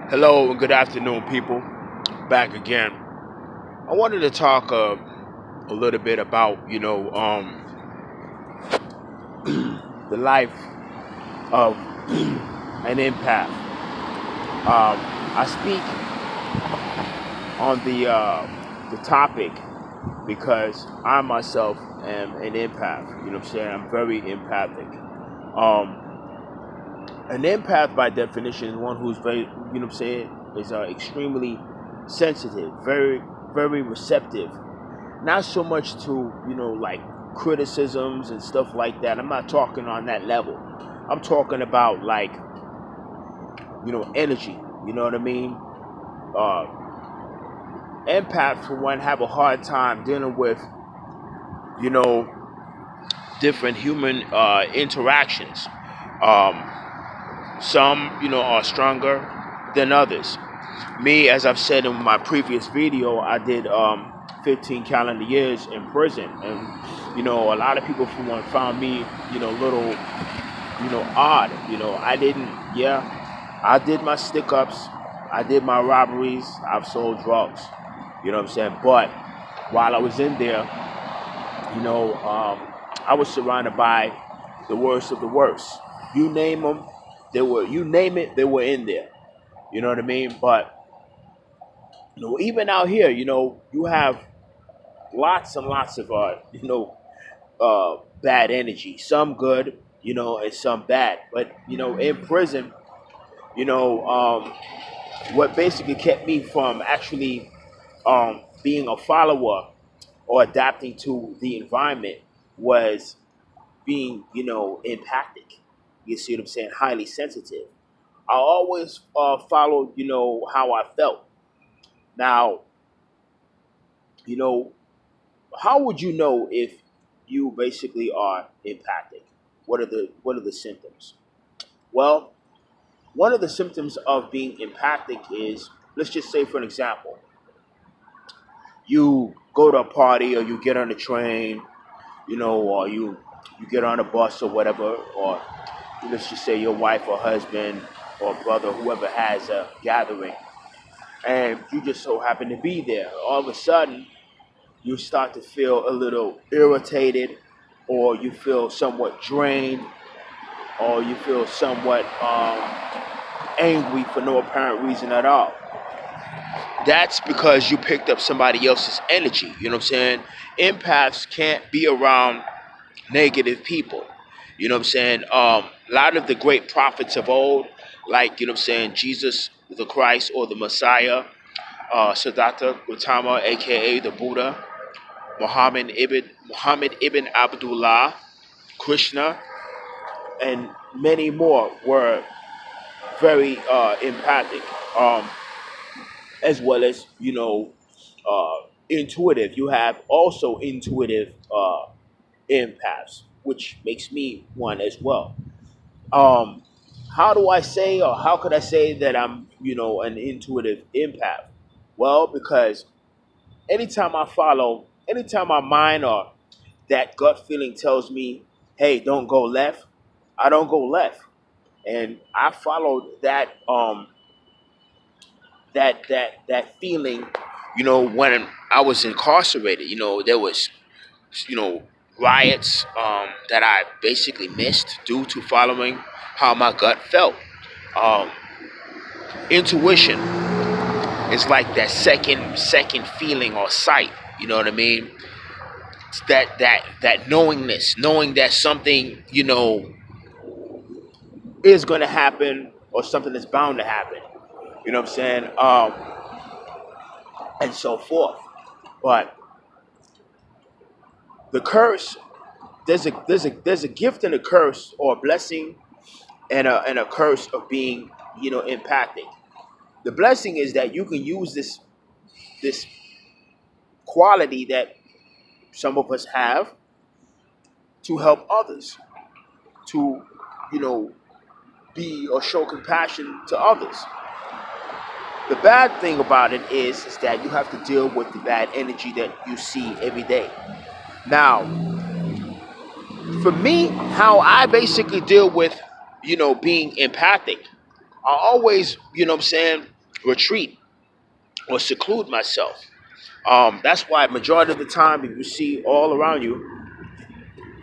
Hello and good afternoon, people. Back again. I wanted to talk a little bit about, the life of an empath. I speak on the topic because I myself am an empath. You know what I'm saying? I'm very empathic. Um, an empath, by definition, is one who's very, you know what I'm saying, is extremely sensitive, very receptive. Not so much to, like criticisms and stuff like that. I'm not talking on that level. I'm talking about like, energy. You know what I mean? Uh, Empaths, for one, have a hard time dealing with, you know, different human interactions. Um, some, are stronger than others. Me, as I've said in my previous video, I did 15 calendar years in prison, and a lot of people from one found me, little, odd. I didn't. Yeah, I did my stick ups, I did my robberies, I've sold drugs. You know what I'm saying? But while I was in there, I was surrounded by the worst of the worst. You name them, they were. You name it, they were in there. You know what I mean? But even out here, you have lots and lots of bad energy. Some good, and some bad. But in prison, you know, um, what basically kept me from actually being a follower or adapting to the environment was being, empathic. You see what I'm saying? Highly sensitive. I always followed, how I felt. Now, you know, how would you know if you basically are empathic? What are the symptoms? Well, one of the symptoms of being empathic is, let's just say, for an example, you go to a party or you get on a train, or you get on a bus or whatever, or let's just say your wife or husband or brother, whoever has a gathering, and you just so happen to be there. All of a sudden, you start to feel a little irritated, or you feel somewhat drained, or you feel somewhat angry for no apparent reason at all. That's because you picked up somebody else's energy. You know what I'm saying? Empaths can't be around negative people. You know what I'm saying? A lot of the great prophets of old, like, Jesus the Christ or the Messiah, Siddhartha Gautama, aka the Buddha, Muhammad ibn Abdullah, Krishna, and many more were very empathic, as well as intuitive. You have also intuitive empaths, which makes me one as well. Um, how do I say, or how could I say that I'm, an intuitive empath? Well, because anytime my mind or that gut feeling tells me, "Hey, don't go left," I don't go left, and I followed that feeling. When I was incarcerated, there was you know riots that I basically missed due to following how my gut felt. Um, Intuition is like that second feeling or sight. You know what I mean? It's that knowingness, knowing that something is going to happen or something that's bound to happen. You know what I'm saying? And so forth. But the curse, there's a gift and a curse, or a blessing and a curse of being empathic. The blessing is that you can use this quality that some of us have to help others, to you know be or show compassion to others. The bad thing about it is that you have to deal with the bad energy that you see every day. Now, for me, how I basically deal with being empathic, I always, what I'm saying, retreat or seclude myself. That's why majority of the time, if you see all around you,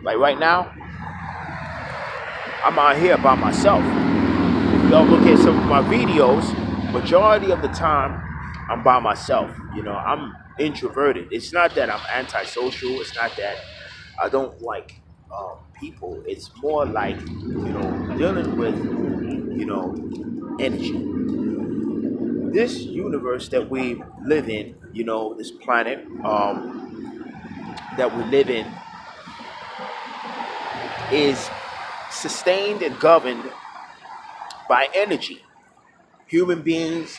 like right now, I'm out here by myself. If y'all look at some of my videos, majority of the time, I'm by myself. I'm introverted. It's not that I'm antisocial. It's not that I don't like people. It's more like, dealing with, energy. This universe that we live in, this planet that we live in is sustained and governed by energy. Human beings,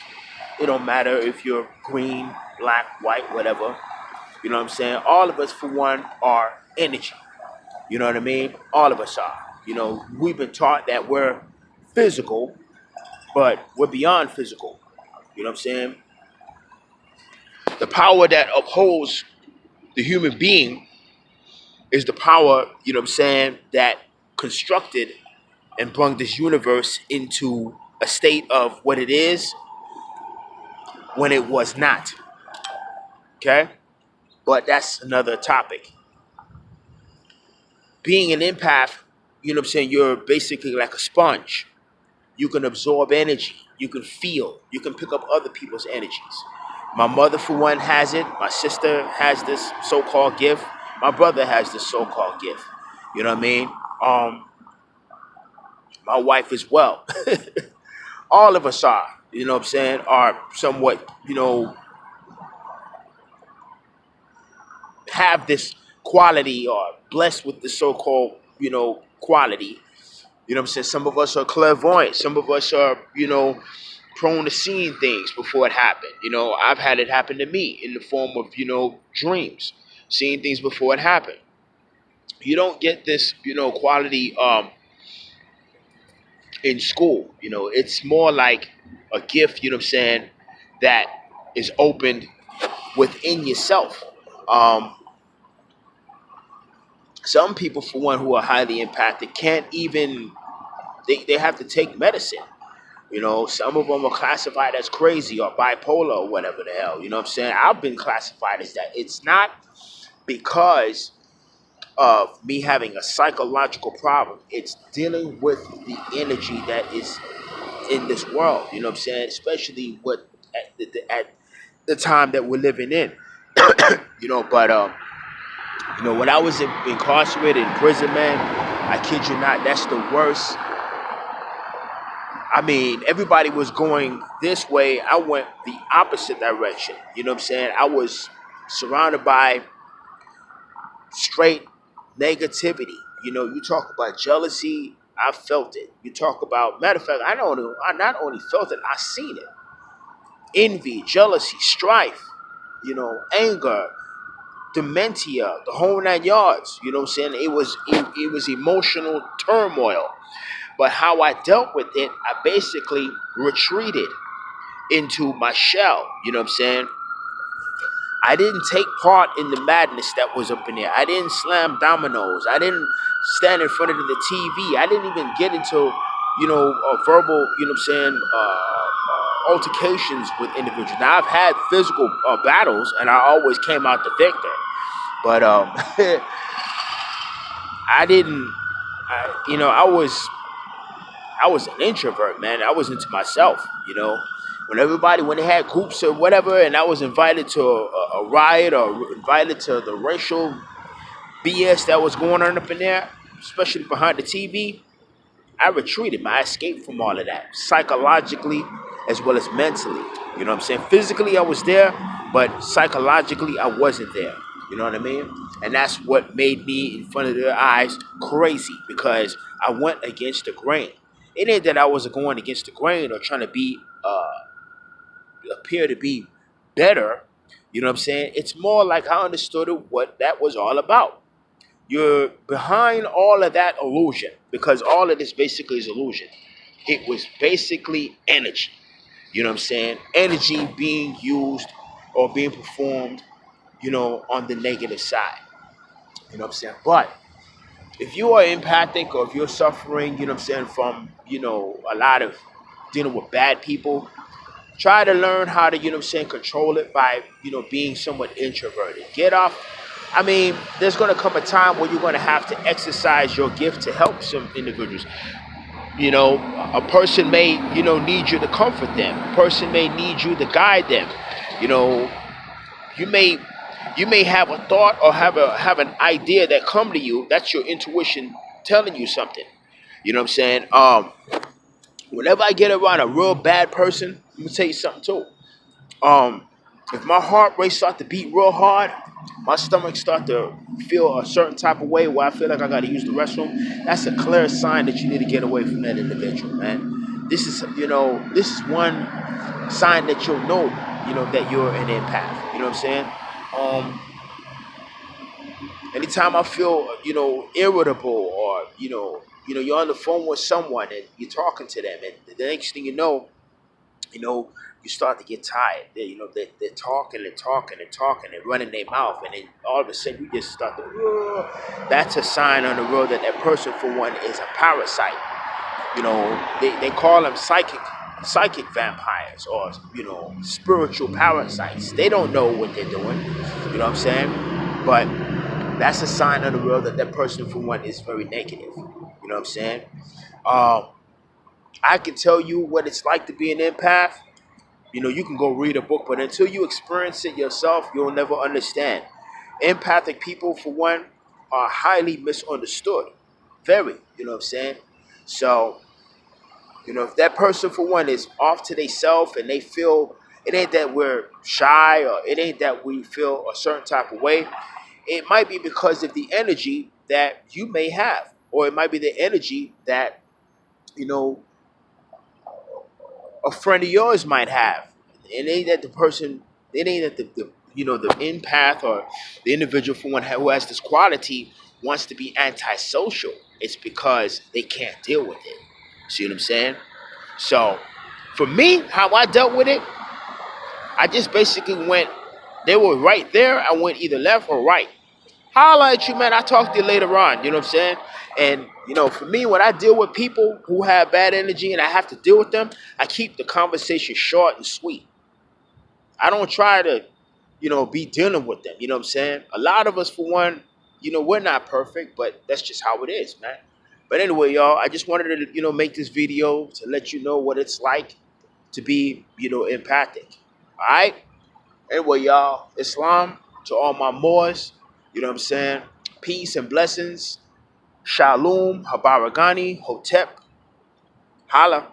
it don't matter if you're green, black, white, whatever. You know what I'm saying? All of us, for one, are energy. You know what I mean? All of us are. We've been taught that we're physical, but we're beyond physical. You know what I'm saying? The power that upholds the human being is the power, what I'm saying, that constructed and brought this universe into a state of what it is when it was not. Okay? But that's another topic. Being an empath, what I'm saying, you're basically like a sponge. You can absorb energy. You can feel. You can pick up other people's energies. My mother, for one, has it. My sister has this so-called gift. My brother has this so-called gift. You know what I mean? My wife as well. All of us are, what I'm saying, are somewhat, have this quality or blessed with the so-called, quality. You know what I'm saying? Some of us are clairvoyant. Some of us are, prone to seeing things before it happened. I've had it happen to me in the form of, dreams, seeing things before it happened. You don't get this, quality in school. It's more like a gift, what I'm saying, that is opened within yourself. Um, some people, for one, who are highly empathic can't even, they have to take medicine. Some of them are classified as crazy or bipolar or whatever the hell. You know what I'm saying? I've been classified as that. It's not because of me having a psychological problem. It's dealing with the energy that is in this world. You know what I'm saying? Especially at the time that we're living in. But when I was incarcerated in prison, man, I kid you not, that's the worst. I mean, everybody was going this way. I went the opposite direction. You know what I'm saying? I was surrounded by straight negativity. You talk about jealousy, I felt it. You talk about, matter of fact, I not only felt it, I seen it. Envy, jealousy, strife, anger, dementia, the whole 9 yards. You know what I'm saying? It was emotional turmoil. But how I dealt with it, I basically retreated into my shell. You know what I'm saying? I didn't take part in the madness that was up in there. I didn't slam dominoes. I didn't stand in front of the TV. I didn't even get into, verbal, altercations with individuals. Now, I've had physical battles, and I always came out the victor. But I didn't, I was an introvert, man. I was into myself. When they had groups or whatever, and I was invited to a riot or invited to the racial BS that was going on up in there, especially behind the TV, I retreated, man. I escaped from all of that, psychologically as well as mentally. You know what I'm saying? Physically, I was there, but psychologically, I wasn't there. You know what I mean? And that's what made me, in front of their eyes, crazy, because I went against the grain. It ain't that I was going against the grain or trying to be appear to be better. You know what I'm saying? It's more like I understood what that was all about. You're behind all of that illusion, because all of this basically is illusion. It was basically energy. You know what I'm saying? Energy being used or being performed, on the negative side. You know what I'm saying? But if you are empathic, or if you're suffering, from, a lot of dealing with bad people, Try to learn how to, control it by, being somewhat introverted. Get off. I mean, there's going to come a time where you're going to have to exercise your gift to help some individuals. You know, a person may, need you to comfort them. A person may need you to guide them. You know, you may you may have a thought or have an idea that come to you. That's your intuition telling you something. You know what I'm saying? Whenever I get around a real bad person, let me tell you something too. Um, if my heart rate start to beat real hard, my stomach start to feel a certain type of way where I feel like I got to use the restroom. That's a clear sign that you need to get away from that individual, man. This is one sign that you'll know, that you're an empath. You know what I'm saying? Um, Anytime I feel, irritable, or you're on the phone with someone and you're talking to them, and the next thing you know, you start to get tired. They're talking and talking and talking and running their mouth, and then all of a sudden you just start to. That's a sign on the road that that person, for one, is a parasite. They call them psychic vampires, or spiritual parasites. They don't know what they're doing. You know what I'm saying? But that's a sign on the road that that person, for one, is very negative. You know what I'm saying? Um, I can tell you what it's like to be an empath. You can go read a book, but until you experience it yourself, you'll never understand. Empathic people, for one, are highly misunderstood. Very, you know what I'm saying? So, if that person, for one, is off to themselves and they feel it ain't that we're shy, or it ain't that we feel a certain type of way, it might be because of the energy that you may have, or it might be the energy that, you know, a friend of yours might have. It ain't that the person, it ain't that the empath or the individual, for one, who has this quality, wants to be antisocial. It's because they can't deal with it. See what I'm saying? So, for me, how I dealt with it, I just basically went. They were right there. I went either left or right. Holla at you, man. I talk to you later on. You know what I'm saying? And for me, when I deal with people who have bad energy and I have to deal with them, I keep the conversation short and sweet. I don't try to, be dealing with them. You know what I'm saying? A lot of us, for one, we're not perfect, but that's just how it is, man. But anyway, y'all, I just wanted to, make this video to let you know what it's like to be, empathic. All right? Anyway, y'all, Islam to all my Moors, you know what I'm saying? Peace and blessings. Shalom, Habaragani, Hotep. Holla.